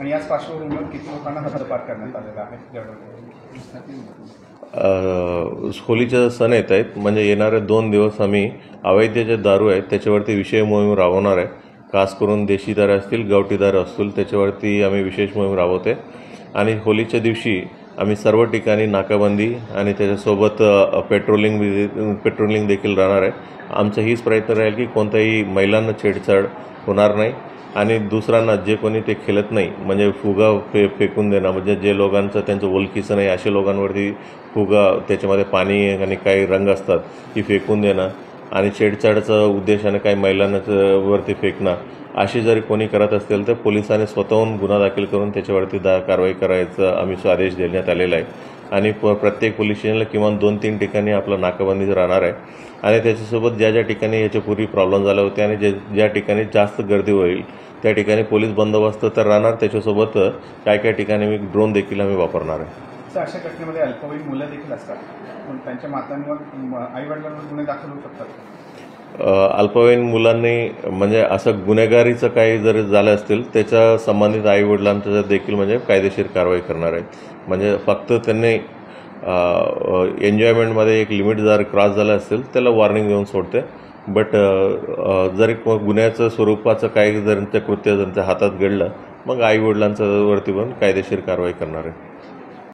आणि याच पार्श्वभूमीवर किती लोकांना हद्दपार करण्यात आलेला आहे होलीचे सण येत आहेत, म्हणजे येणारे 2 दिवस आम्ही अवैध जे दारू आहेत त्याच्यावरती विशेष मोहीम राबवणार आहे. खास करून देशी दारू असतील, गावठी दारू असतील, त्याच्यावरती आम्ही विशेष मोहीम राबवते. आणि होलीच्या दिवशी आम्ही सर्व ठिकाणी नाकाबंदी आणि त्याच्यासोबत पेट्रोलिंग देखील राहणार आहे. आमचा हीच प्रयत्न राहील की कोणत्याही महिलांना छेडछाड होणार नाही. आणि दुसऱ्यांना जे कोणी ते खेळत नाही, म्हणजे फुगा फेकून देणं, म्हणजे जे लोकांचं त्यांचं ओळखीचं नाही अशा लोकांवरती फुगा, त्याच्यामध्ये पाणी आणि काही रंग असतात ती फेकून देणं आणि छेडछाडचा उद्देशाने काही महिलांना वरती फेकणं, अशी जरी कोणी करत असेल तर पोलिसांनी स्वतःहून गुन्हा दाखल करून त्याच्यावरती कारवाई करायचा आम्ही आदेश देण्यात आलेला आहे. आणि प्रत्येक पोलीस स्टेशनला किमान 2-3 ठिकाणी आपलं नाकाबंदी राहणार आहे. आणि त्याच्यासोबत ज्या ठिकाणी याच्यापूर्वी प्रॉब्लेम झाला होते आणि ज्या ठिकाणी जास्त गर्दी होईल त्या ठिकाणी पोलीस बंदोबस्त तर राहणार. त्याच्यासोबत काय ठिकाणी मी ड्रोन देखील आम्ही वापरणार आहे. अशा घटनेमध्ये अल्पवयीन मुलं देखील असतात, पण त्यांच्या मातांवर आईवडिलांवर गुन्हे दाखल होऊ शकतात. अल्पवयीन मुलांनी म्हणजे असं गुन्हेगारीचं काही जर झालं असतील त्याच्या संबंधित आईवडिलांचं देखील म्हणजे कायदेशीर कारवाई करणार आहेत. म्हणजे फक्त त्यांनी एन्जॉयमेंटमध्ये एक लिमिट जर क्रॉस झालं असेल त्याला वॉर्निंग देऊन सोडते. बट जरी गुन्ह्याचं स्वरूपाचं काही जर कृत्य त्यांच्या हातात घडलं मग आईवडिलांच्या वरती पण कायदेशीर कारवाई करणार आहे.